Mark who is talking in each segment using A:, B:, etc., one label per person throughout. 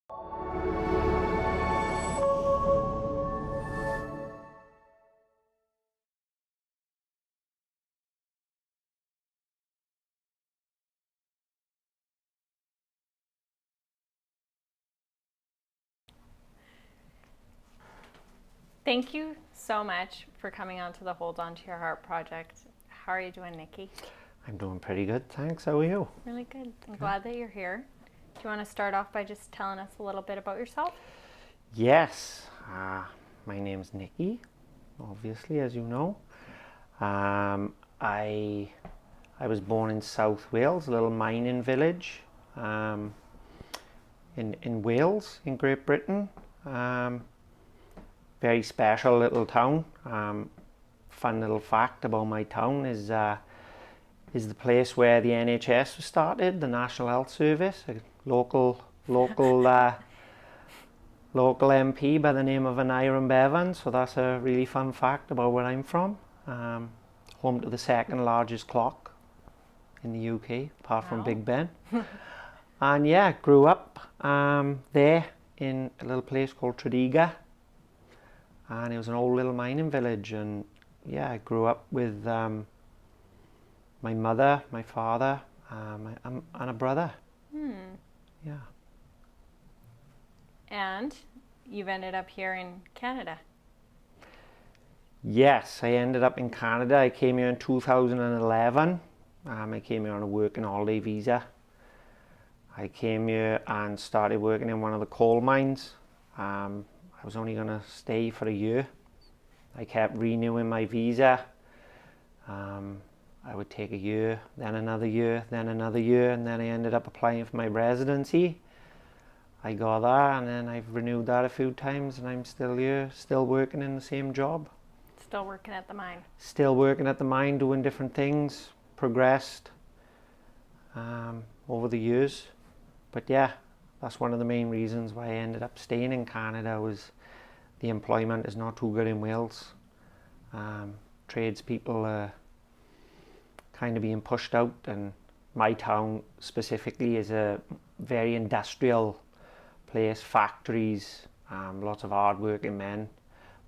A: Thank you so much for coming on to the Hold On to Your Heart project. How are you doing, Nicky?
B: I'm doing pretty good, thanks. How are you?
A: Really good. I'm glad that you're here. Do you want to start off by just telling us a little bit about yourself?
B: Yes, my name's Nicky, obviously, as you know. I was born in South Wales, a little mining village in Wales, in Great Britain. Very special little town. Fun little fact about my town is the place where the NHS was started, the National Health Service. A local MP by the name of Aaron Bevan. So that's a really fun fact about where I'm from. Home to the second largest clock in the UK, apart from Big Ben. And yeah, grew up there in a little place called Tredegar. And it was an old little mining village, and yeah, I grew up with my mother, my father, and a brother. Yeah.
A: And you've ended up here in Canada.
B: Yes, I ended up in Canada. I came here in 2011. I came here on a working holiday visa. I came here and started working in one of the coal mines. I was only going to stay for a year. I kept renewing my visa. I would take a year, then another year, then another year, and then I ended up applying for my residency. I got that, and then I've renewed that a few times, and I'm still here, still working in the same job.
A: Still working at the mine.
B: Still working at the mine, doing different things, progressed over the years. But yeah, that's one of the main reasons why I ended up staying in Canada, was the employment is not too good in Wales. Tradespeople are kind of being pushed out, and my town specifically is a very industrial place, factories, lots of hard-working men,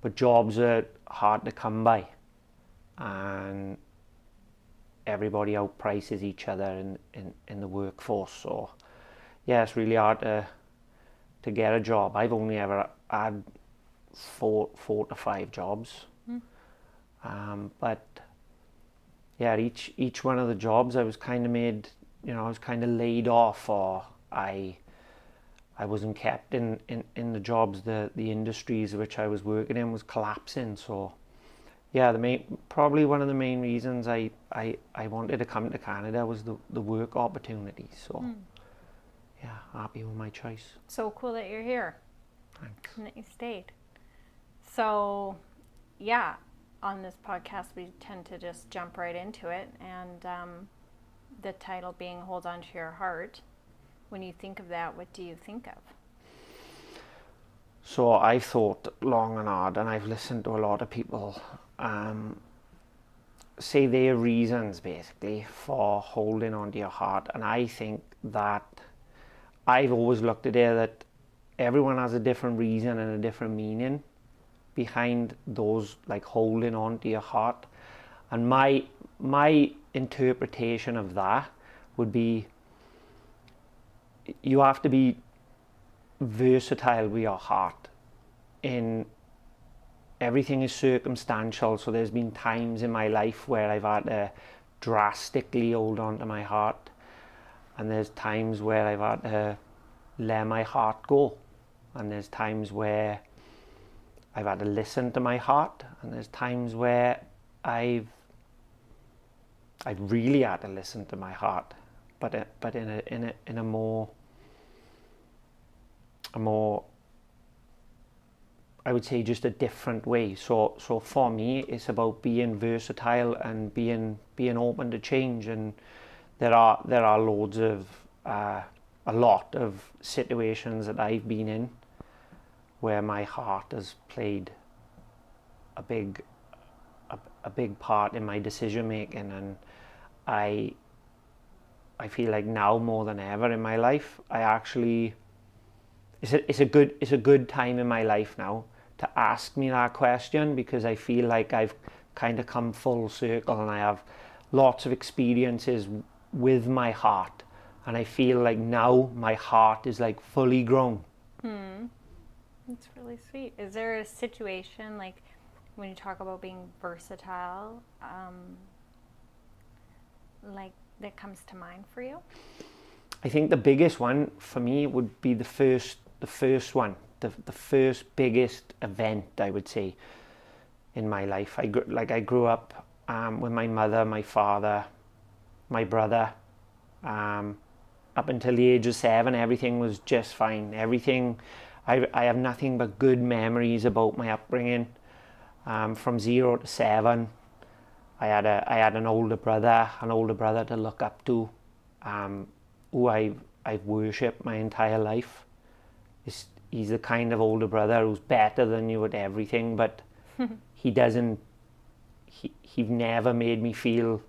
B: but jobs are hard to come by, and everybody outprices each other in the workforce. So yeah, it's really hard to get a job. I've only ever had four to five jobs, but yeah, each one of the jobs I was kind of made, I was kind of laid off, or I wasn't kept in the jobs. The industries which I was working in was collapsing. So yeah, probably one of the main reasons I wanted to come to Canada was the work opportunities. So yeah, happy with my choice.
A: So cool that you're here.
B: Thanks.
A: And that you stayed. So yeah, on this podcast we tend to just jump right into it, and the title being Hold On to Your Heart. When you think of that, what do you think of?
B: So I've thought long and hard, and I've listened to a lot of people say their reasons basically for holding on to your heart, and I think that I've always looked at it that everyone has a different reason and a different meaning behind those, like holding on to your heart. And my interpretation of that would be, you have to be versatile with your heart. In everything is circumstantial, so there's been times in my life where I've had to drastically hold on to my heart, and there's times where I've had to let my heart go, and there's times where I've had to listen to my heart, and there's times where I've really had to listen to my heart, but in a more I would say just a different way. So for me, it's about being versatile and being open to change. And there are loads of a lot of situations that I've been in where my heart has played a big part in my decision making, and I feel like now more than ever in my life, I actually it's a good time in my life now to ask me that question, because I feel like I've kind of come full circle and I have lots of experiences with my heart, and I feel like now my heart is like fully grown.
A: That's really sweet. Is there a situation, like when you talk about being versatile, like that comes to mind for you?
B: I think the biggest one for me would be the first one, the first biggest event, I would say, in my life. I grew up with my mother, my father, my brother. Up until the age of 7, everything was just fine. I have nothing but good memories about my upbringing. From 0 to 7, I had an older brother to look up to, who I've worshipped my entire life. He's the kind of older brother who's better than you at everything, but he never made me feel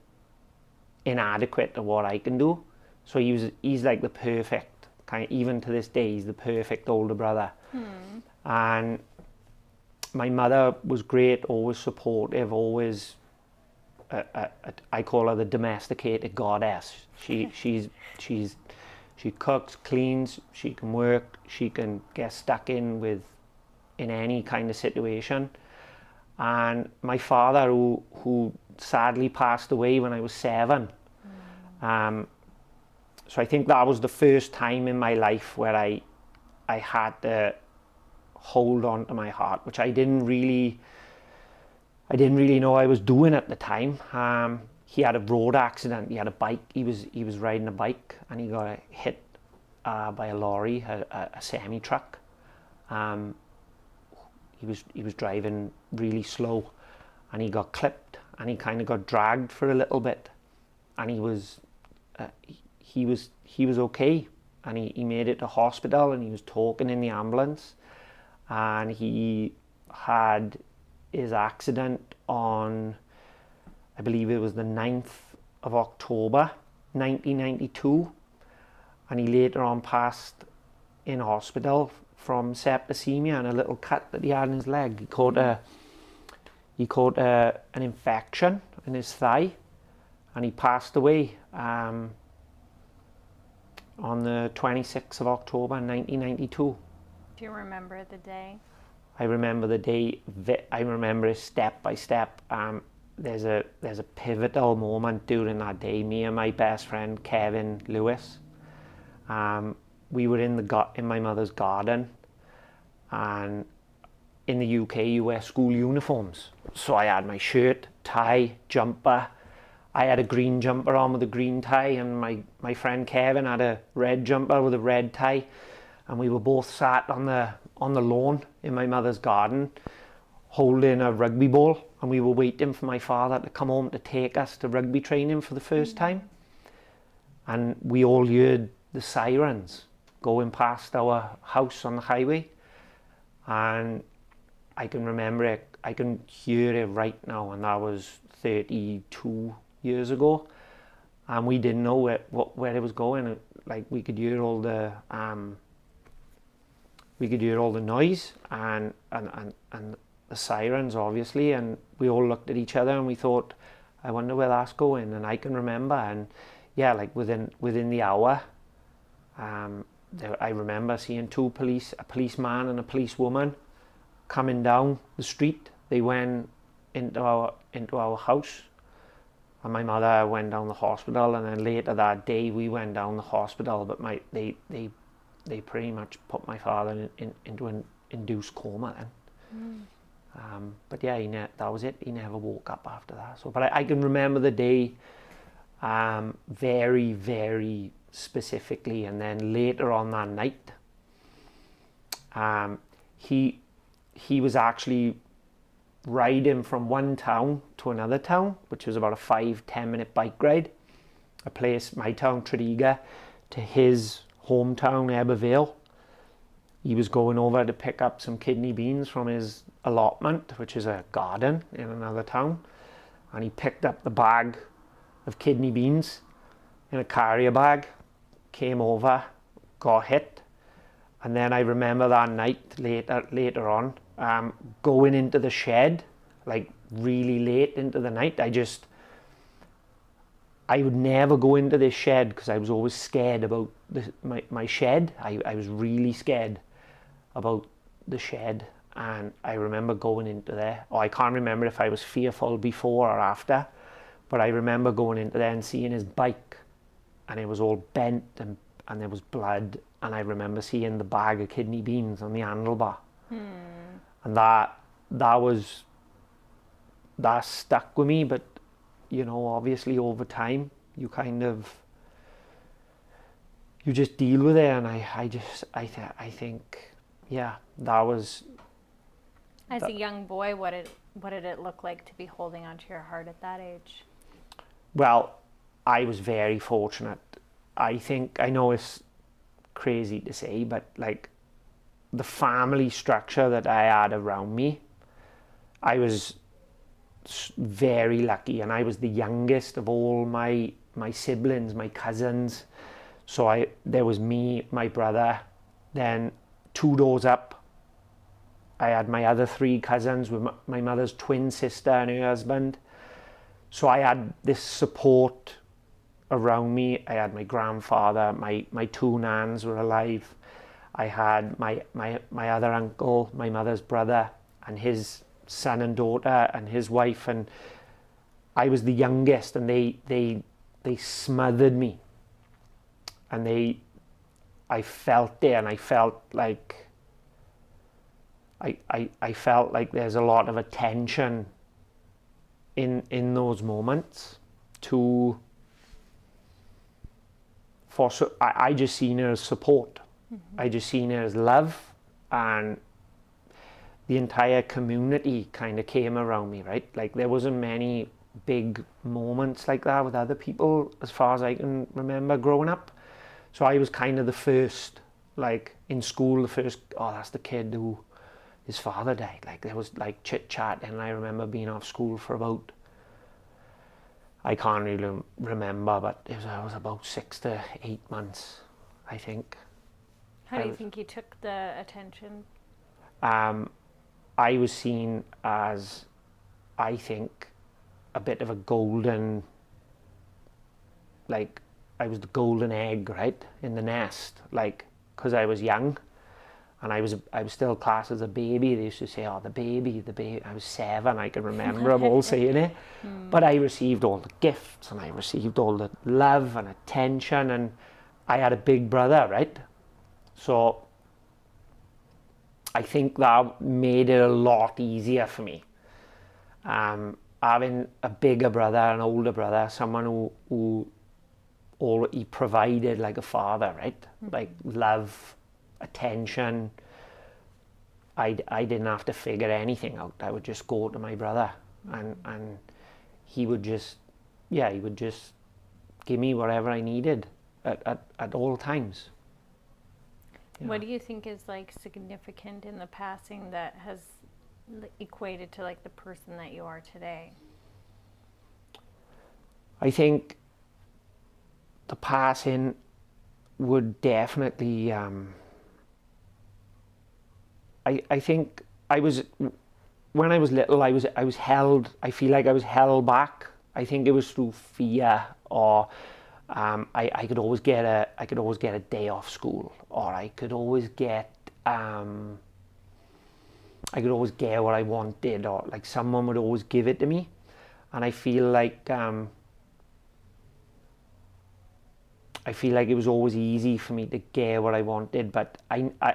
B: inadequate to what I can do. So he's like the perfect kind, even to this day, he's the perfect older brother. And my mother was great, always supportive, always, I call her the domesticated goddess. She cooks, cleans, she can work, she can get stuck in any kind of situation. And my father, who sadly passed away when I was 7. So I think that was the first time in my life where I had to hold on to my heart, which I didn't really know I was doing at the time. He had a road accident. He had a bike. He was riding a bike and he got hit by a lorry, a semi truck. He was driving really slow, and he got clipped, and he kind of got dragged for a little bit, and he was okay, and he made it to hospital, and he was talking in the ambulance, and he had his accident on, I believe it was the 9th of October 1992, and he later on passed in hospital from septicemia and a little cut that he had in his leg. He caught an infection in his thigh, and he passed away on the 26th of October 1992.
A: Do you remember the day?
B: I remember the day. I remember it step by step. There's a pivotal moment during that day. Me and my best friend Kevin Lewis, we were in my mother's garden, and in the UK you wear school uniforms. So I had my shirt, tie, jumper. I had a green jumper on with a green tie, and my friend Kevin had a red jumper with a red tie, and we were both sat on the lawn in my mother's garden holding a rugby ball, and we were waiting for my father to come home to take us to rugby training for the first time. And we all heard the sirens going past our house on the highway, and I can remember it, I can hear it right now, and that was 32 years ago, and we didn't know where it was going. Like we could hear all the noise and the sirens, obviously, and we all looked at each other and we thought, I wonder where that's going. And I can remember, and yeah, like within the hour, I remember seeing a policeman and a policewoman coming down the street. They went into our house, and my mother went down the hospital, and then later that day we went down the hospital, but they pretty much put my father into an induced coma then. But yeah, that was it. He never woke up after that. So, but I can remember the day very, very specifically. And then later on that night, he was actually riding from one town to another town, which was about a 5-10 minute bike ride. My town, Tredegar, to his hometown, Ebervale. He was going over to pick up some kidney beans from his allotment, which is a garden in another town, and he picked up the bag of kidney beans in a carrier bag, came over, got hit, And then I remember that night later on, going into the shed, like really late into the night. I would never go into this shed because I was always scared about my shed. I was really scared about the shed. And I remember going into there. I can't remember if I was fearful before or after, but I remember going into there and seeing his bike, and it was all bent and there was blood. And I remember seeing the bag of kidney beans on the handlebar. And that stuck with me. But obviously over time you just deal with it. And I think that was.
A: As a young boy, what did it look like to be holding onto your heart at that age?
B: Well, I was very fortunate. I know it's crazy to say, but like the family structure that I had around me, I was very lucky, and I was the youngest of all my siblings, my cousins. So there was me, my brother, then 2 doors up I had my other 3 cousins with my mother's twin sister and her husband. So I had this support around me. I had my grandfather, my 2 nans were alive. I had my other uncle, my mother's brother, and his son and daughter and his wife, and I was the youngest, and they smothered me, and I felt it, and I felt like I felt like there's a lot of attention in those moments I just seen her as support. Mm-hmm. I just seen her as love, and the entire community kind of came around me, right? Like there wasn't many big moments like that with other people as far as I can remember growing up. So I was kind of the first, like in school, that's the kid who his father died. Like there was like chit chat, and I remember being off school for about, I can't really remember, but it was about 6 to 8 months, I think.
A: How do you think you took the attention?
B: I was seen as, I think, a bit of a golden, like I was the golden egg, right, in the nest, like because I was young. And I was still classed as a baby. They used to say, the baby. I was 7, I can remember them all saying it. But I received all the gifts, and I received all the love and attention, and I had a big brother, right? So I think that made it a lot easier for me. Having a bigger brother, an older brother, someone who he provided like a father, right? Mm-hmm. Like love, attention. I didn't have to figure anything out. I would just go to my brother, and he would just give me whatever I needed at all times.
A: What do you think is like significant in the passing that has equated to like the person that you are today?
B: I think the passing would definitely I think when I was little, I was held. I feel like I was held back. I think it was through fear, or I could always get a day off school, or I could always get what I wanted, or like someone would always give it to me, and I feel like it was always easy for me to get what I wanted, but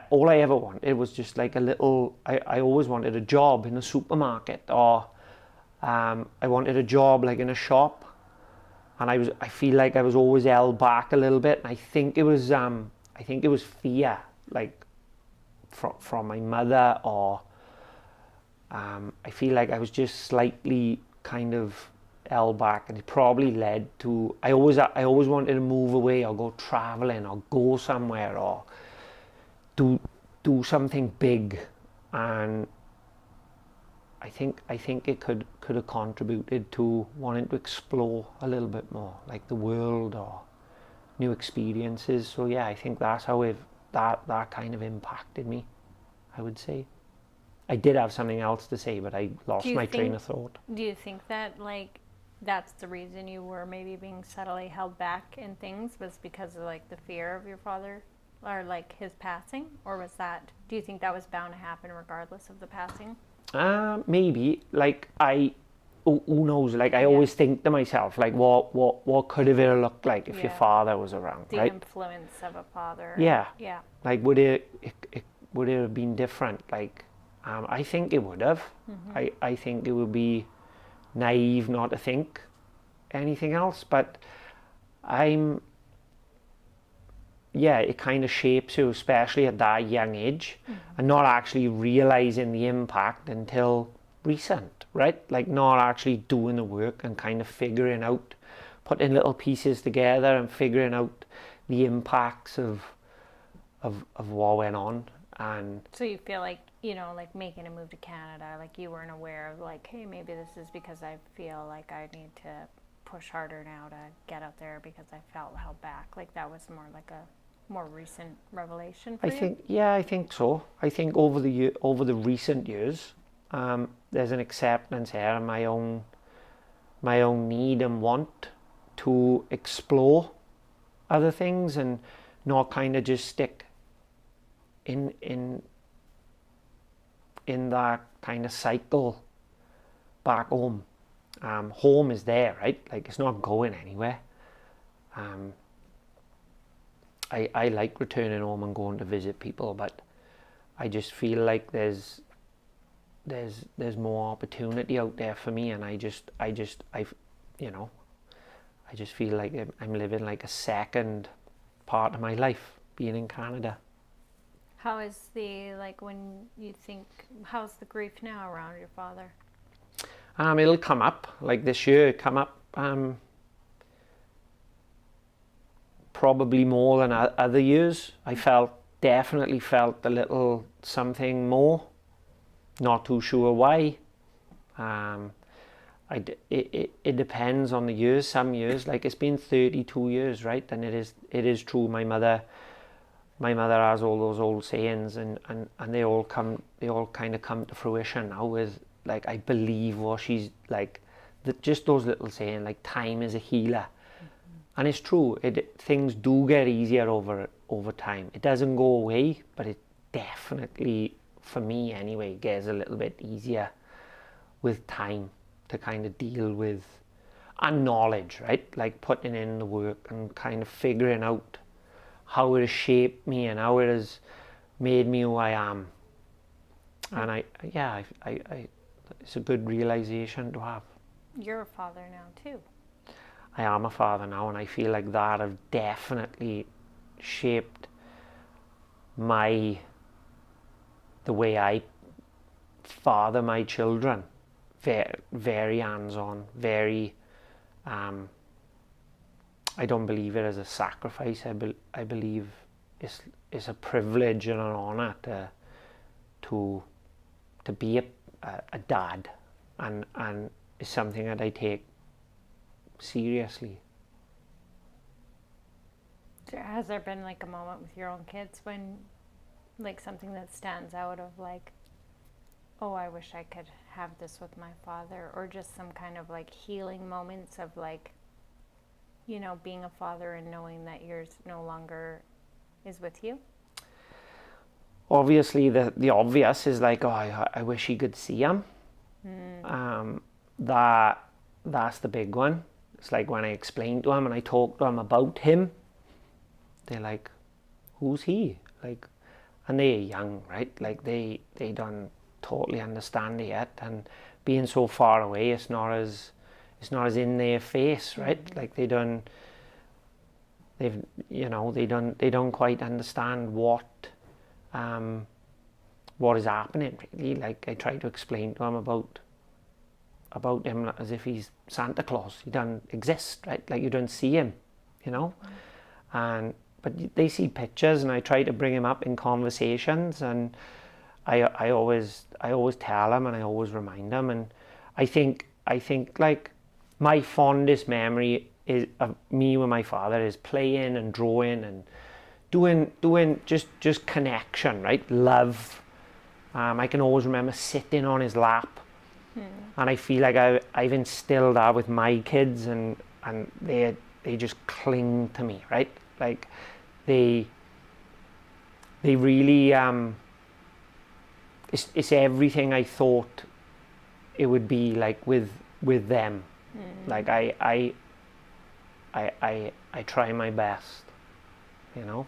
B: all I ever wanted was just like a little, I always wanted a job in a supermarket, or I wanted a job like in a shop, and I feel like I was always held back a little bit, and I think it was fear, like from my mother, or I feel like I was just slightly kind of held back, and it probably led to I always wanted to move away, or go traveling, or go somewhere, or do something big, and I think it could have contributed to wanting to explore a little bit more, like the world or new experiences. So yeah, I think that's how it that kind of impacted me, I would say. I did have something else to say, but I lost my train of thought.
A: Do you think that, like, that's the reason you were maybe being subtly held back in things, was because of, like, the fear of your father, or, like, his passing? Or was that, do you think that was bound to happen regardless of the passing?
B: Maybe. Like, who knows? Like, I always think to myself, like, what could have it looked like if your father was around,
A: the
B: right?
A: influence of a father.
B: Yeah.
A: Yeah.
B: Like, would it have been different? Like, I think it would have. I think it would be naive not to think anything else, but it kind of shapes you, especially at that young age, and not actually realizing the impact until recent, right? Like, not actually doing the work and kind of figuring out, putting little pieces together and figuring out the impacts of what went on. And
A: so you feel like, you know, like making a move to Canada, like you weren't aware of, like, hey, maybe this is because I feel like I need to push harder now to get out there because I felt held back. Like, that was more like a more recent revelation for you?
B: I think so. I think over the recent years, there's an acceptance here of my own need and want to explore other things and not kind of just stick in that kind of cycle back home. Home is there, right? Like, it's not going anywhere. I like returning home and going to visit people, but I just feel like there's more opportunity out there for me, and I just feel like I'm living like a second part of my life being in Canada.
A: How is how's the grief now around your father?
B: It'll come up, like this year, probably more than other years. I definitely felt a little something more. Not too sure why. It depends on the years. Some years, like, it's been 32 years, right? And it is true. My mother has all those old sayings, and they all kind of come to fruition now. With, like, I believe what she's like, just those little sayings, like, time is a healer. And it's true. Things do get easier over time. It doesn't go away, but it definitely, for me anyway, gets a little bit easier with time to kind of deal with, and knowledge, right? Like, putting in the work and kind of figuring out how it has shaped me and how it has made me who I am. And I it's a good realization to have.
A: You're a father now too.
B: I am a father now, and I feel like that have definitely shaped the way I father my children. Very, very hands-on, very, I don't believe it as a sacrifice. I believe it's a privilege and an honor to be a dad, and it's something that I take seriously.
A: Has there been, like, a moment with your own kids when, like, something that stands out of, like, oh, I wish I could have this with my father, or just some kind of, like, healing moments of, like, you know, being a father and knowing that yours no longer is with you?
B: Obviously, the obvious is, like, oh, I wish he could see him. That's the big one. It's like, when I explain to him and I talk to him about him, they're like, who's he? Like, and they're young, right? Like, they don't totally understand it yet, and being so far away, it's not as in their face, right? Like, they don't quite understand what is happening, really. Like, I try to explain to them about him as if he's Santa Claus. He doesn't exist, right? Like, you don't see him, but they see pictures, and I try to bring him up in conversations, and I always tell him, and I always remind him. And I think like, my fondest memory is of me with my father is playing and drawing and doing just connection, right? Love. I can always remember sitting on his lap, and I feel like I've instilled that with my kids, and they just cling to me, right? Like they really it's everything I thought it would be like with them. Like I try my best, you know.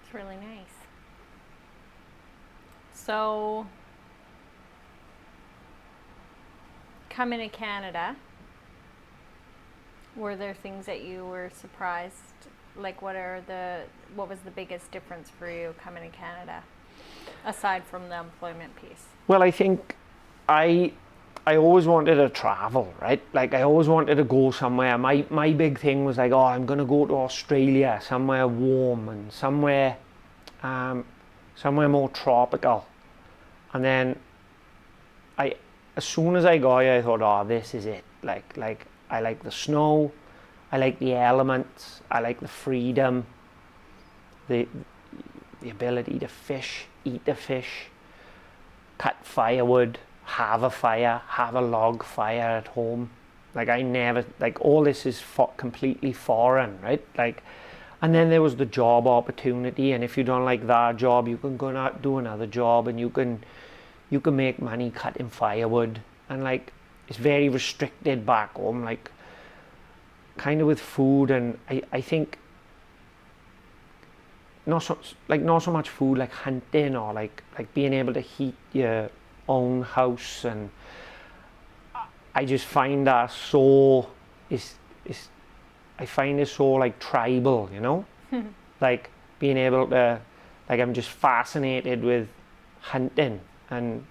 A: It's really nice. So, coming to Canada, were there things that you were surprised? Like, what was the biggest difference for you coming to Canada, aside from the employment piece?
B: Well, I think I always wanted to travel, right? Like I always wanted to go somewhere. My big thing was like, oh, I'm gonna go to Australia, somewhere warm and somewhere more tropical. And then as soon as I got here, I thought, oh, this is it. Like I like the snow, I like the elements, I like the freedom, the ability to fish, eat the fish, cut firewood, have a fire, have a log fire at home. Like I never, like all this is completely foreign, right? Like, and then there was the job opportunity, and if you don't like that job, you can go out do another job, and you can make money cutting firewood. And like it's very restricted back home, like kind of with food. And I think not so much food, like hunting or like being able to heat your own house. And I just find that so I find it so like tribal, you know. Like being able to, like I'm just fascinated with hunting and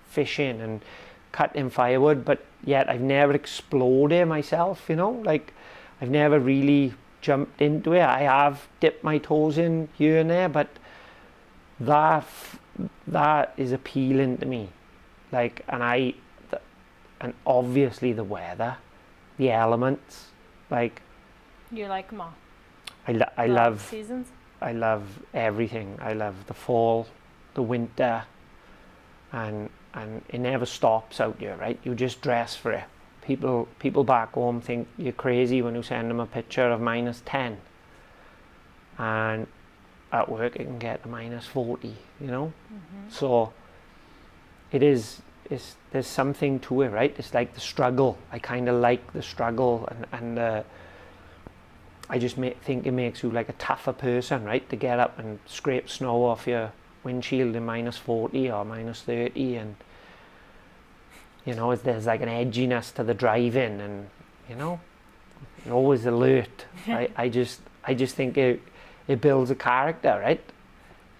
B: fishing and cutting firewood, but yet I've never explored it myself, you know. Like I've never really jumped into it. I have dipped my toes in here and there, but that is appealing to me. Like, and obviously the weather, the elements, like
A: You like them all?
B: I love
A: seasons.
B: I love everything. I love the fall, the winter, and it never stops out here, right? You just dress for it. People back home think you're crazy when you send them a picture of -10, and at work it can get to -40, you know. So there's something to it, right? It's like the struggle. I kind of like the struggle, and I just think it makes you like a tougher person, right? To get up and scrape snow off your windshield in -40 or -30, and you know, there's like an edginess to the driving, and you know, you're always alert. I just think it builds a character, right,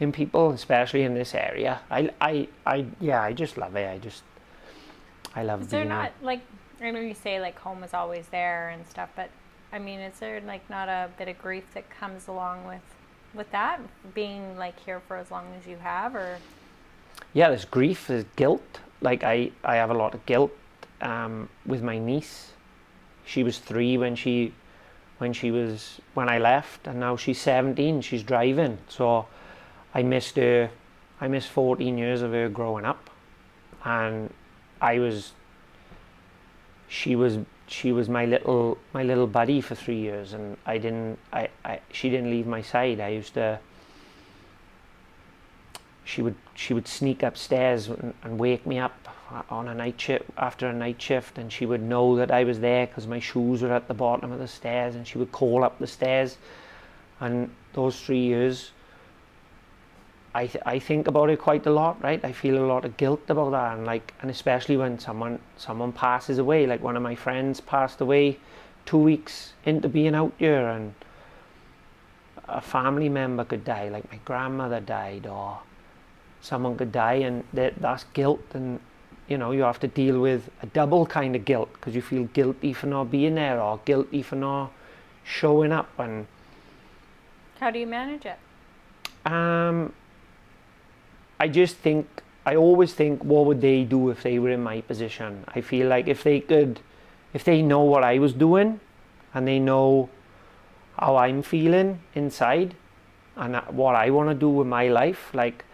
B: in people, especially in this area. I just love it. I love.
A: Is there not, like, I know you say like home is always there and stuff, but I mean, is there like not a bit of grief that comes along with that, being like here for as long as you have? Or
B: yeah, there's grief, there's guilt. Like I have a lot of guilt with my niece. She was 3 when I left, and now she's 17. She's driving, so I missed her. I missed 14 years of her growing up, and she was my little buddy for 3 years, and she didn't leave my side. She would sneak upstairs and wake me up on a night shift, after a night shift, and she would know that I was there because my shoes were at the bottom of the stairs, and she would call up the stairs. And those 3 years, I think about it quite a lot, right? I feel a lot of guilt about that, and especially when someone passes away. Like one of my friends passed away 2 weeks into being out here, and a family member could die, like my grandmother died, or someone could die, and that's guilt. And you know, you have to deal with a double kind of guilt, because you feel guilty for not being there, or guilty for not showing up. And
A: how do you manage it?
B: I always think, what would they do if they were in my position? I feel like if they know what I was doing, and they know how I'm feeling inside and what I want to do with my life, like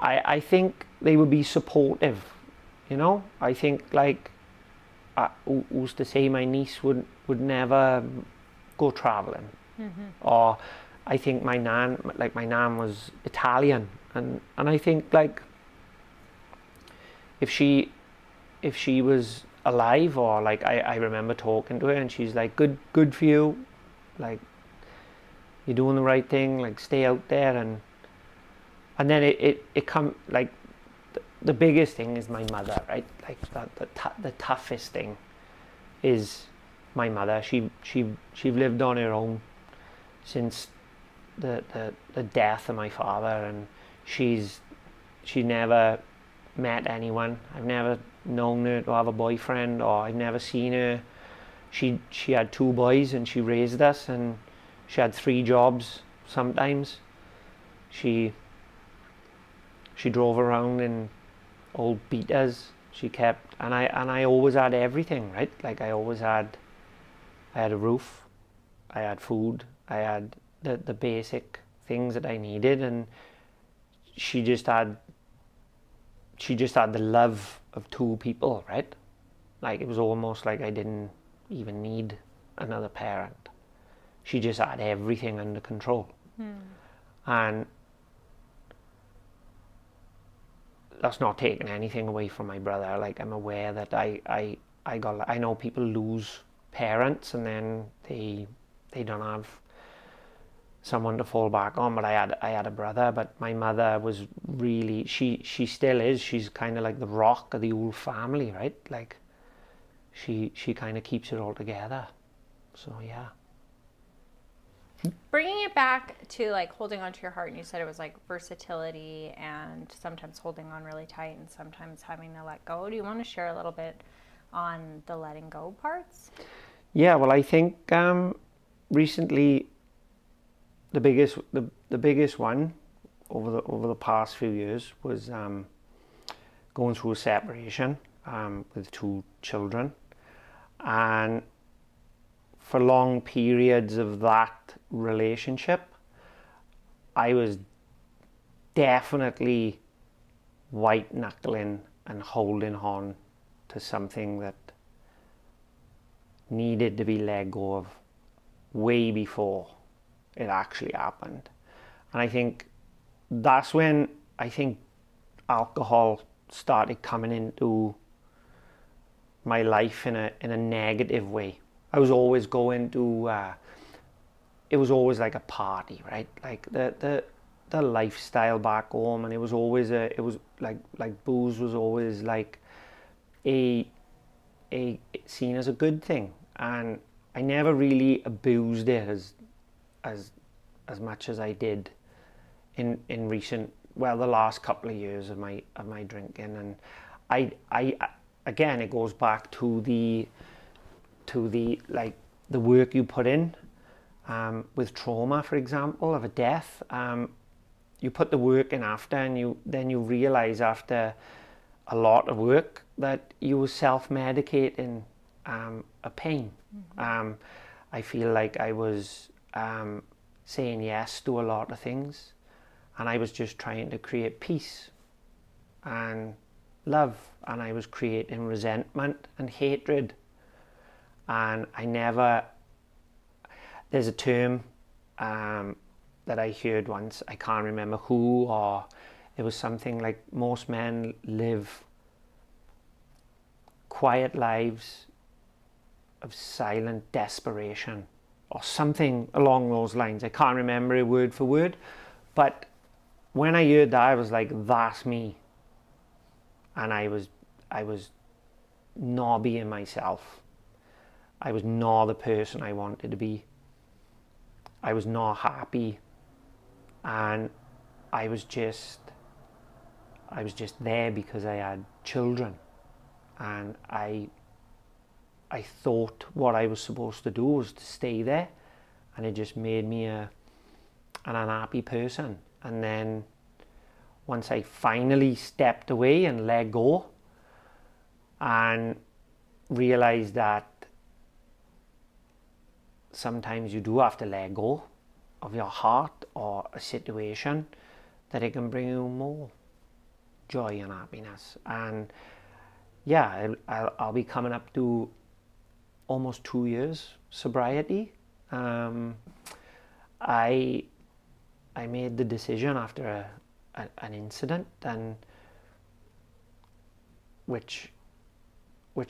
B: I think they would be supportive, you know. I think like who's to say my niece would never go traveling, or I think my nan was Italian, and I think like if she was alive, or like I remember talking to her and she's like, good for you, like you're doing the right thing, like stay out there, and then it come like the biggest thing is my mother, right? Like the toughest thing is my mother. She lived on her own since the death of my father, and she never met anyone. I've never known her to have a boyfriend, or I've never seen her. She had 2 boys and she raised us, and she had 3 jobs sometimes. She drove around in old beaters. She kept, and I always had everything, right? Like I had a roof, I had food, I had the basic things that I needed, and she just had the love of 2 people, right? Like it was almost like I didn't even need another parent. She just had everything under control. And that's not taking anything away from my brother. Like I'm aware that I know people lose parents and then they don't have someone to fall back on, but I had a brother. But my mother was really, she still is, she's kind of like the rock of the whole family, right? Like she kind of keeps it all together. So yeah.
A: Bringing it back to like holding on to your heart, and you said it was like versatility and sometimes holding on really tight and sometimes having to let go. Do you want to share a little bit on the letting go parts?
B: Yeah, well, I think recently the biggest one over the past few years was going through a separation with 2 children, and for long periods of that relationship, I was definitely white knuckling and holding on to something that needed to be let go of way before it actually happened. And I think that's when I think alcohol started coming into my life in a negative way. I was always going to it was always like a party, right? Like the lifestyle back home, and it was always it was like booze was always like a seen as a good thing, and I never really abused it as much as I did in recent, well, the last couple of years of my drinking. And I again, it goes back to the like the work you put in with trauma, for example, of a death. You put the work in after, and then you realize after a lot of work that you were self-medicating a pain. I feel like I was saying yes to a lot of things, and I was just trying to create peace and love, and I was creating resentment and hatred. And there's a term that I heard once, I can't remember who, or it was something like most men live quiet lives of silent desperation, or something along those lines. I can't remember it word for word, but when I heard that, I was like, that's me. And I was not being myself. I was not the person I wanted to be. I was not happy, and I was just there because I had children, and I thought what I was supposed to do was to stay there, and it just made me an unhappy person. And then once I finally stepped away and let go and realized that sometimes you do have to let go of your heart or a situation, that it can bring you more joy and happiness. And yeah, I'll be coming up to almost 2 years sobriety. I made the decision after an incident, and which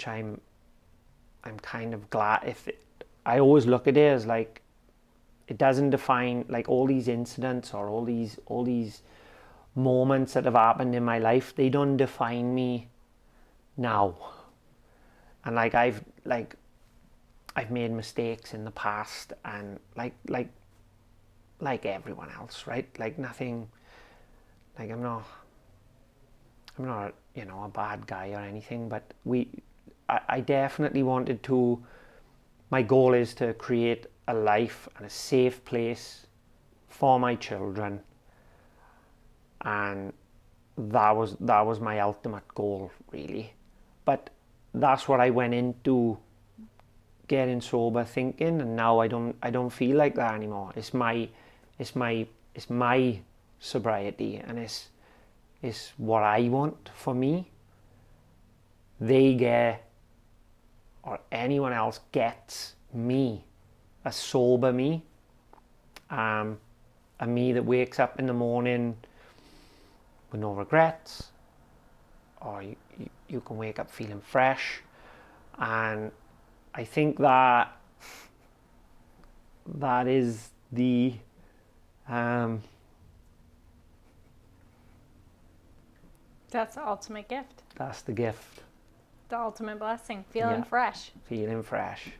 B: I'm kind of glad. I always look at it as like, it doesn't define, like, all these incidents or all these moments that have happened in my life, they don't define me now. And like I've made mistakes in the past, and like everyone else, right? Like nothing, like I'm not a bad guy or anything, but I definitely wanted to, my goal is to create a life and a safe place for my children, and that was my ultimate goal, really. But that's what I went into getting sober thinking, and now I don't feel like that anymore. It's my sobriety, and it's what I want for me. They get, or anyone else gets, me, a sober me, a me that wakes up in the morning with no regrets, or you can wake up feeling fresh. And I think that is the
A: that's the ultimate gift.
B: That's the gift.
A: The ultimate blessing. Feeling fresh.
B: Feeling fresh.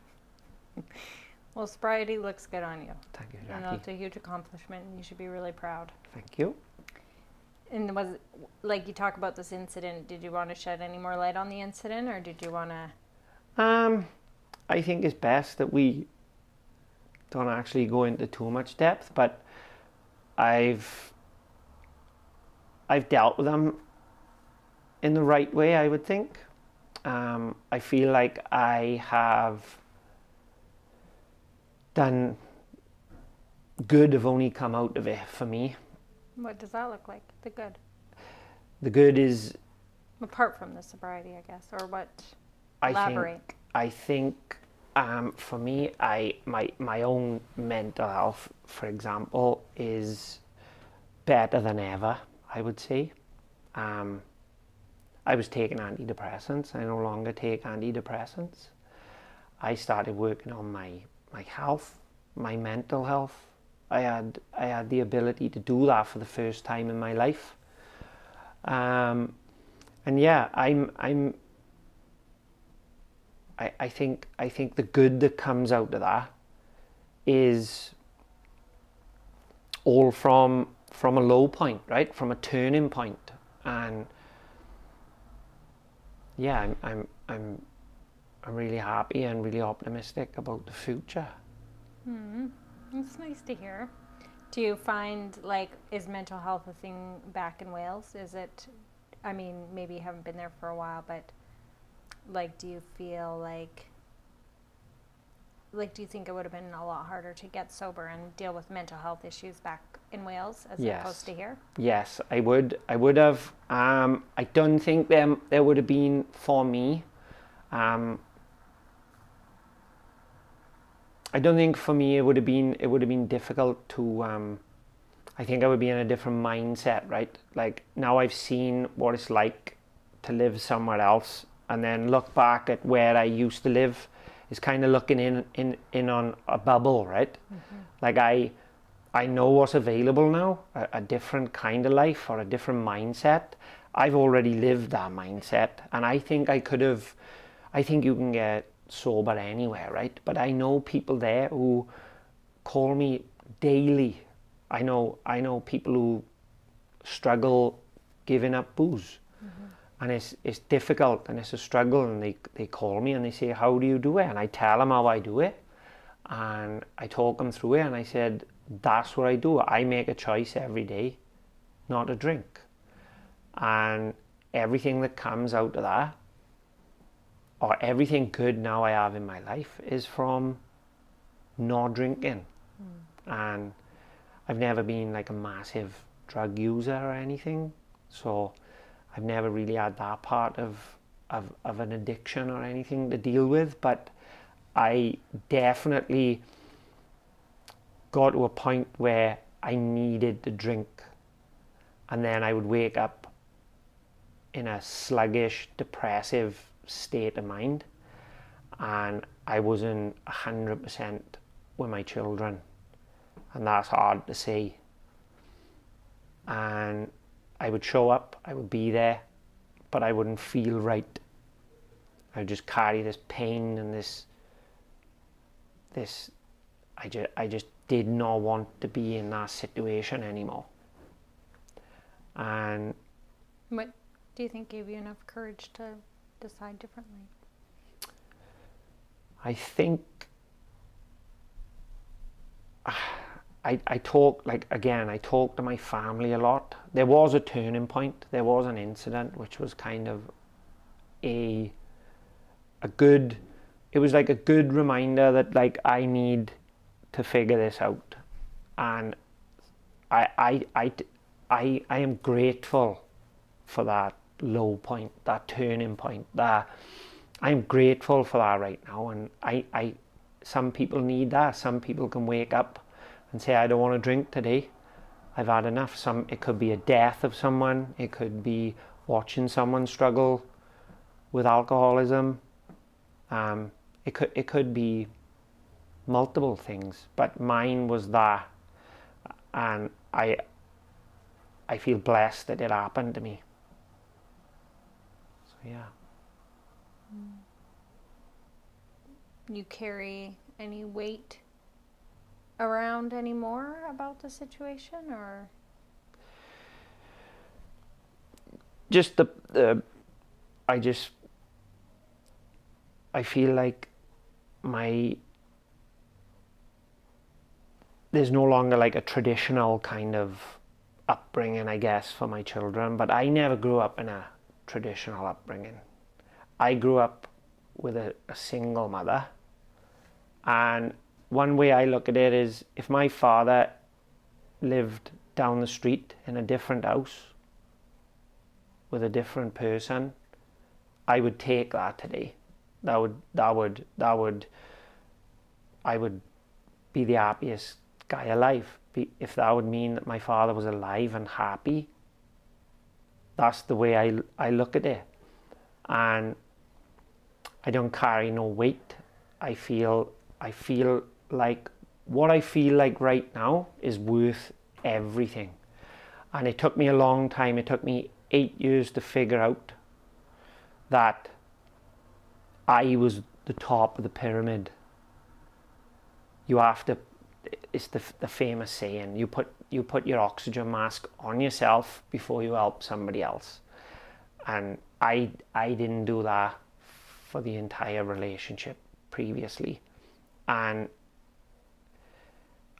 A: Well, sobriety looks good on you.
B: Thank you,
A: And
B: Jacquie.
A: that's a huge accomplishment, and you should be really proud.
B: Thank you.
A: And was, like, you talk about this incident, did you want to shed any more light on the incident, or did you want to?
B: I think it's best that we don't actually go into too much depth, but I've dealt with them in the right way, I would think. I feel like I have done good have only come out of it for me.
A: What does that look like? The good?
B: The good is,
A: apart from the sobriety, I guess, or what? Elaborate.
B: I think for me, my own mental health, for example, is better than ever, I would say. I was taking antidepressants. I no longer take antidepressants. I started working on my health, my mental health. I had the ability to do that for the first time in my life. And yeah, I think the good that comes out of that is all from a low point, right? From a turning point. And yeah, I'm really happy and really optimistic about the future.
A: It's nice to hear. Do you find, like, is mental health a thing back in Wales? Is it, I mean, maybe you haven't been there for a while, but, like, do you feel like, do you think it would have been a lot harder to get sober and deal with mental health issues back in Wales as opposed to here? Yes,
B: I would have. I don't think there would have been for me. I don't think for me it would have been difficult to. I think I would be in a different mindset, right? Like, now I've seen what it's like to live somewhere else, and then look back at where I used to live. Is kind of looking in on a bubble, right? Mm-hmm. Like I know what's available now, a different kind of life or a different mindset. I've already lived that mindset, and I think I think you can get sober anywhere, right? But I know people there who call me daily. I know people who struggle giving up booze. Mm-hmm. And it's difficult and it's a struggle, and they call me and they say, how do you do it? And I tell them how I do it, and I talk them through it, and I said, that's what I do. I make a choice every day not to drink, and everything that comes out of that, or everything good now I have in my life, is from not drinking. And I've never been like a massive drug user or anything, so I've never really had that part of an addiction or anything to deal with. But I definitely got to a point where I needed to drink, and then I would wake up in a sluggish, depressive state of mind, and I wasn't 100% with my children, and that's hard to see. And I would show up, I would be there, but I wouldn't feel right. I would just carry this pain and this I just did not want to be in that situation anymore. And
A: what do you think gave you enough courage to decide differently?
B: I think I talk, like, again, I talk to my family a lot. There was a turning point. There was an incident which was kind of a good, it was like a good reminder that, like, I need to figure this out. And I am grateful for that low point, that turning point. That I'm grateful for that right now. And I some people need that. Some people can wake up and say, I don't want to drink today. I've had enough. It could be a death of someone. It could be watching someone struggle with alcoholism. It could be multiple things, but mine was that, and I feel blessed that it happened to me. So yeah.
A: You carry any weight around anymore about the situation, or
B: just I feel like there's no longer like a traditional kind of upbringing, I guess, for my children. But I never grew up in a traditional upbringing. I grew up with a single mother, and one way I look at it is, if my father lived down the street in a different house with a different person, I would take that today. I would be the happiest guy alive. If that would mean that my father was alive and happy, that's the way I look at it. And I don't carry no weight. I feel like what I feel like right now is worth everything. And it took me a long time. It took me 8 years to figure out that I was the top of the pyramid. You have to, it's the famous saying, you put your oxygen mask on yourself before you help somebody else. And I didn't do that for the entire relationship previously. And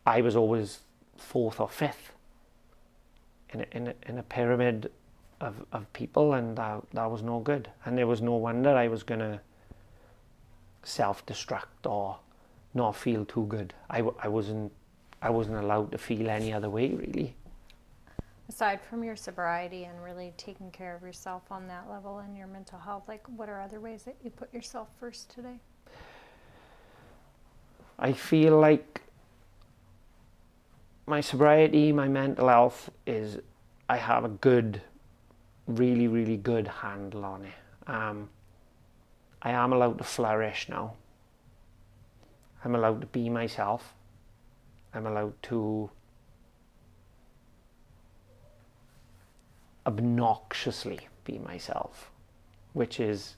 B: I was always 4th or 5th in a pyramid of people, and that was no good. And there was no wonder I was going to self-destruct or not feel too good. I wasn't allowed to feel any other way, really.
A: Aside from your sobriety and really taking care of yourself on that level and your mental health, like, what are other ways that you put yourself first today?
B: I feel like my sobriety, my mental health is, I have a good, really, really good handle on it. I am allowed to flourish now. I'm allowed to be myself. I'm allowed to obnoxiously be myself, which is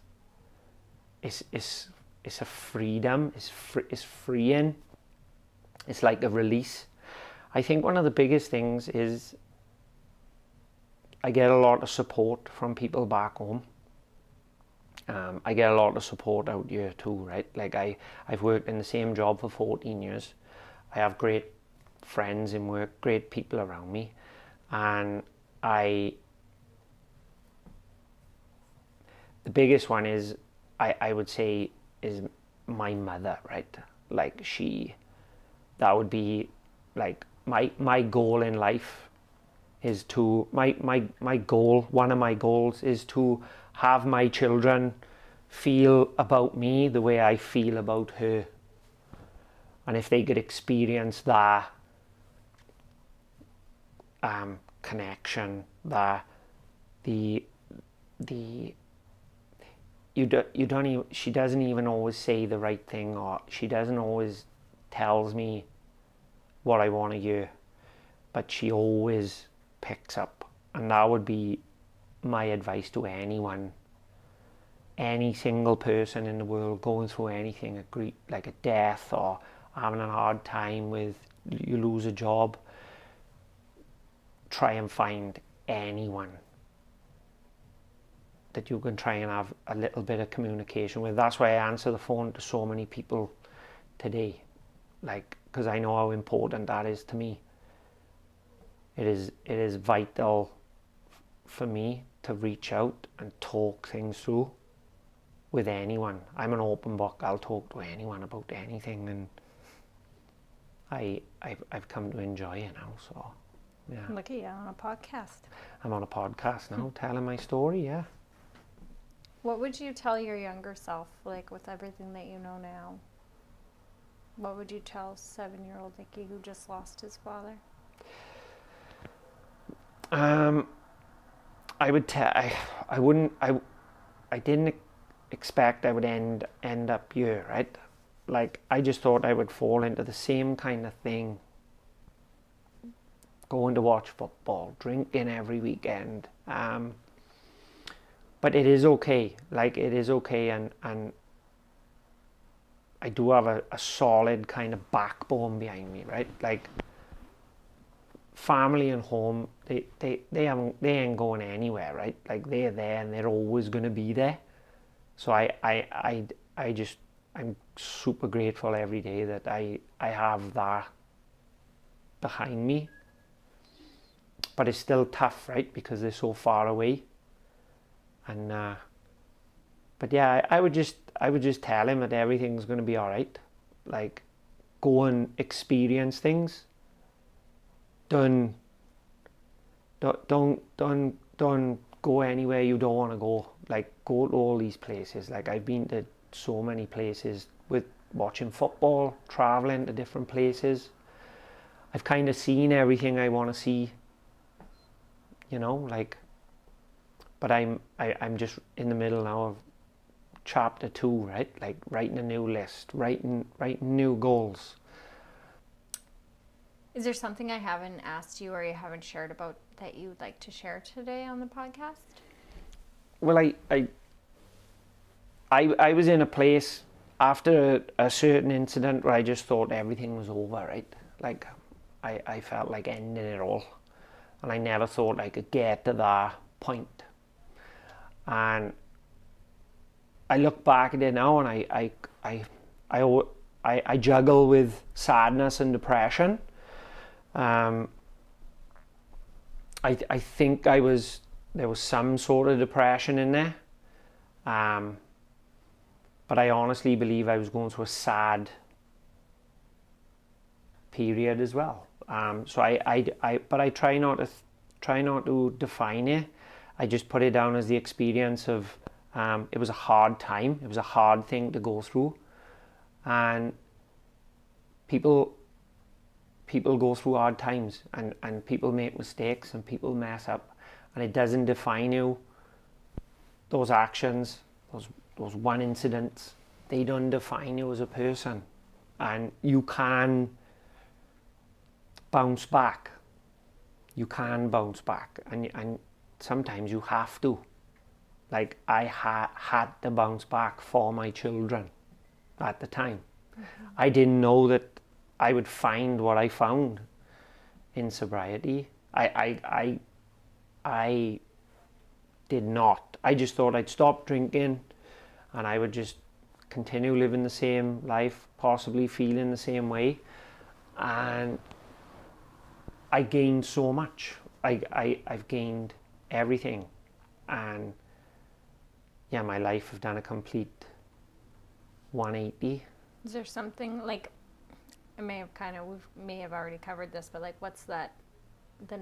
B: a freedom. It's freeing. It's like a release. I think one of the biggest things is I get a lot of support from people back home. I get a lot of support out here too, right? Like I've worked in the same job for 14 years. I have great friends in work, great people around me, and the biggest one is, I would say, is my mother, right? Like she that would be like my goal in life is to my goal, one of my goals is to have my children feel about me the way I feel about her. And if they could experience that connection, that the you don't even, she doesn't even always say the right thing, or she doesn't always tells me what I want to hear, but she always picks up. And that would be my advice to anyone, any single person in the world going through anything, like a death or having a hard time with, you lose a job. Try and find anyone that you can try and have a little bit of communication with. That's why I answer the phone to so many people today, like, because I know how important that is to me. It is vital for me to reach out and talk things through with anyone. I'm an open book. I'll talk to anyone about anything, and I've come to enjoy it now. So yeah.
A: Look at you on a podcast.
B: I'm on a podcast now, telling my story. Yeah.
A: What would you tell your younger self, like with everything that you know now? What would you tell 7-year-old Nicky who just lost his father?
B: I would tell. I wouldn't. I didn't expect I would end up here, right? Like, I just thought I would fall into the same kind of thing. Going to watch football, drinking every weekend. But it is okay. Like, it is okay, and I do have a solid kind of backbone behind me, right? Like, family and home, they ain't going anywhere, right? Like, they're there and they're always going to be there. So I'm super grateful every day that I have that behind me. But it's still tough, right? Because they're so far away. And but yeah, I would just tell him that everything's going to be all right. Like, go and experience things. Don't go anywhere you don't want to go. Like, go to all these places. Like, I've been to so many places with watching football, traveling to different places. I've kind of seen everything I want to see, you know, like, but I'm just in the middle now of chapter 2, right? Like, writing a new list, writing new goals.
A: Is there something I haven't asked you or you haven't shared about that you'd like to share today on the podcast?
B: Well, I was in a place after a certain incident where I just thought everything was over, right? Like, I felt like ending it all. And I never thought I could get to that point. And I look back at it now, and I juggle with sadness and depression. I think there was some sort of depression in there. But I honestly believe I was going through a sad period as well. So I try not to define it. I just put it down as the experience of, it was a hard time. It was a hard thing to go through. And people go through hard times, and people make mistakes, and people mess up, and it doesn't define you. Those actions, those one incidents, they don't define you as a person. And you can bounce back. You can bounce back, and sometimes you have to. Like, I had to bounce back for my children at the time. Mm-hmm. I didn't know that I would find what I found in sobriety. I did not. I just thought I'd stop drinking and I would just continue living the same life, possibly feeling the same way. And I gained so much. I've gained everything. And yeah, my life have done a complete 180.
A: Is there something, like, I may have we may have already covered this, but like, what's the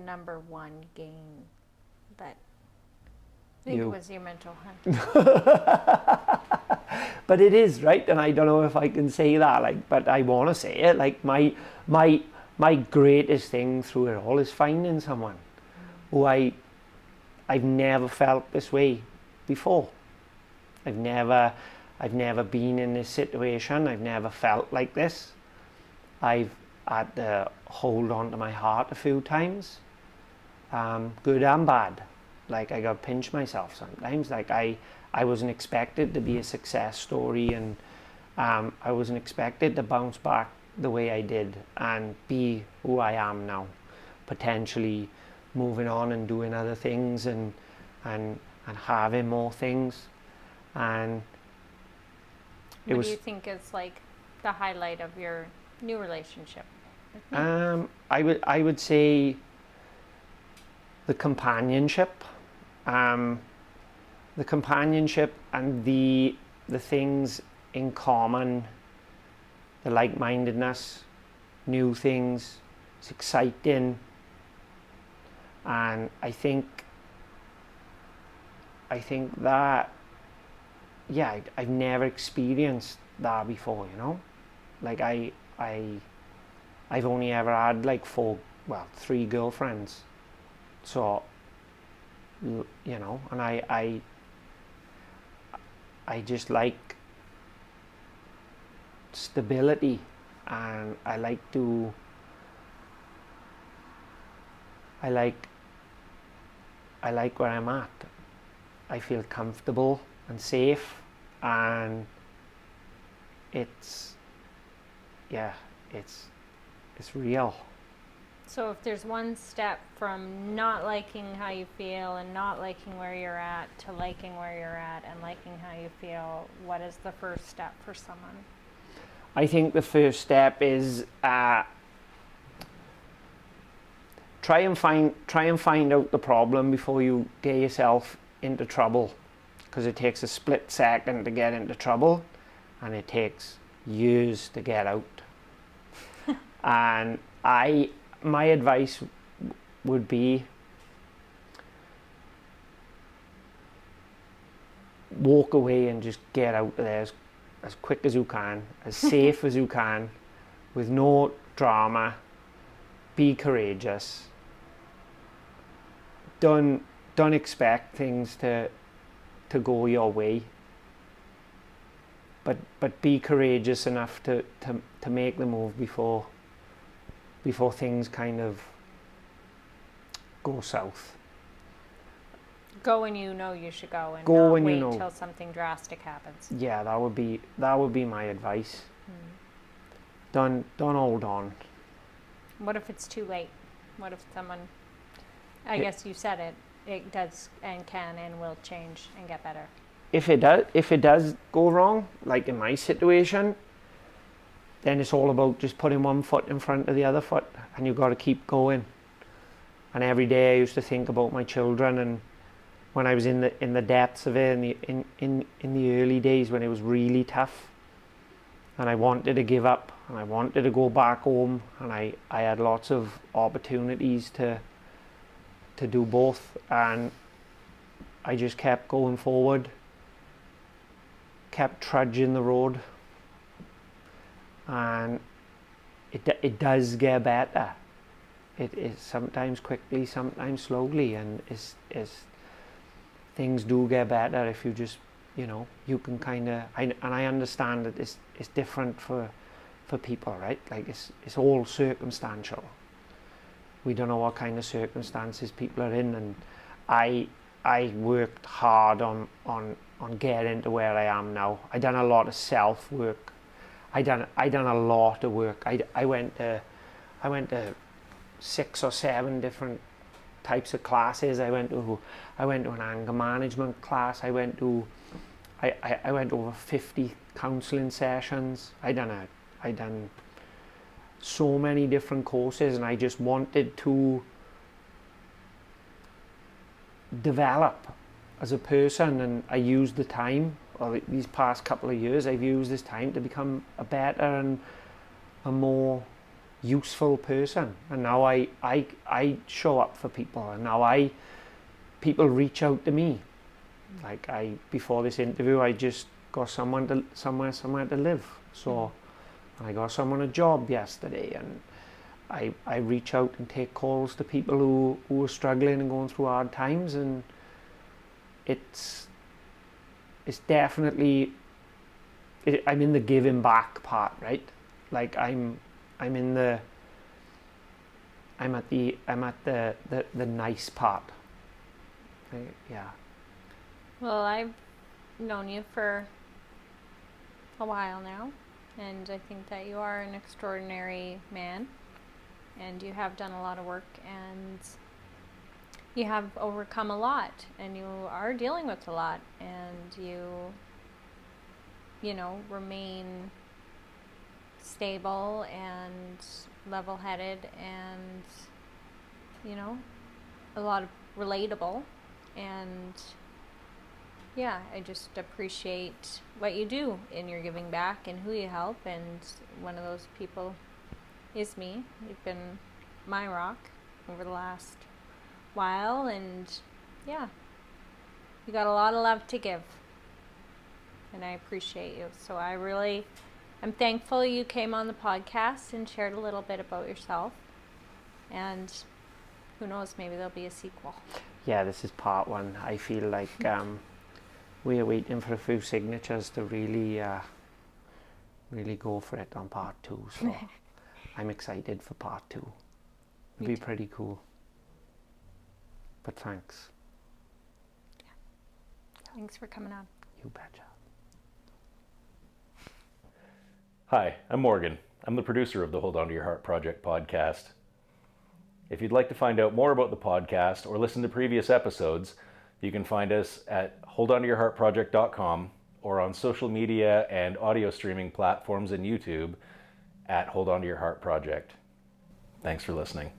A: number one gain that I think it was your mental health.
B: But it is, right? And I don't know if I can say that, like, but I want to say it. Like, my greatest thing through it all is finding someone who I've never felt this way before. I've never been in this situation. I've never felt like this. I've had to hold on to my heart a few times, good and bad. Like, I got to pinch myself sometimes. Like, I wasn't expected to be a success story, and I wasn't expected to bounce back the way I did and be who I am now, potentially moving on and doing other things and having more things. And
A: what do you think is like the highlight of your new relationship?
B: I would say the companionship. The companionship and the things in common, the like-mindedness, new things. It's exciting, and I think that, yeah, I've never experienced that before, you know. Like, I've only ever had like 3 girlfriends, so, you know, and I just like stability, and I like where I'm at. I feel comfortable and safe, and it's real.
A: So if there's one step from not liking how you feel and not liking where you're at to liking where you're at and liking how you feel, what is the first step for someone?
B: I think the first step is try and find out the problem before you get yourself into trouble, because it takes a split second to get into trouble and it takes years to get out. And my advice would be walk away and just get out of there as quick as you can, as safe as you can, with no drama. Be courageous. Don't expect things to go your way, but be courageous enough to make the move before things kind of go south.
A: Go when you know you should go, and
B: go
A: not
B: when
A: wait
B: you know.
A: till something drastic happens.
B: Yeah, that would be my advice. Don't hold on.
A: What if it's too late? What if someone, I guess you said it does and can and will change and get better.
B: If it does go wrong, like in my situation, then it's all about just putting one foot in front of the other foot, and you've got to keep going. And every day I used to think about my children, and when I was in the depths of it, in the early days when it was really tough, and I wanted to give up, and I wanted to go back home, and I had lots of opportunities to do both, and I just kept going forward, kept trudging the road, and it does get better. It is sometimes quickly, sometimes slowly, and it's things do get better if you just, you know, you can kind of, and I understand that it's different for people, right? Like, it's all circumstantial. We don't know what kind of circumstances people are in, and I worked hard on getting to where I am now. I done a lot of self work. I done a lot of work. I went to 6 or 7 different types of classes. I went to an anger management class. I went over 50 counselling sessions. I done so many different courses, and I just wanted to develop as a person, and I used the time, or these past couple of years I've used this time to become a better and a more useful person, and now I show up for people, and now people reach out to me. Like before this interview, I just got somewhere to live. So I got someone a job yesterday, and I reach out and take calls to people who are struggling and going through hard times, and it's definitely, I'm in the giving back part, right? Like I'm at the nice part. Yeah.
A: Well, I've known you for a while now, and I think that you are an extraordinary man, and you have done a lot of work, and you have overcome a lot, and you are dealing with a lot, and you know, remain stable and level-headed, and you know, a lot of relatable. And yeah, I just appreciate what you do in your giving back and who you help, and one of those people is me. You've been my rock over the last while, and yeah, you got a lot of love to give, and I appreciate you. So I'm thankful you came on the podcast and shared a little bit about yourself, and who knows, maybe there'll be a sequel.
B: Yeah, this is part one. I feel like we are waiting for a few signatures to really go for it on part two. So I'm excited for part two. It'll be pretty cool. But thanks.
A: Yeah. Thanks for coming on.
B: You betcha.
C: Hi, I'm Morgan. I'm the producer of the Hold On to Your Heart Project podcast. If you'd like to find out more about the podcast or listen to previous episodes, you can find us at holdontoyourheartproject.com or on social media and audio streaming platforms and YouTube at Hold On to Your Heart Project. Thanks for listening.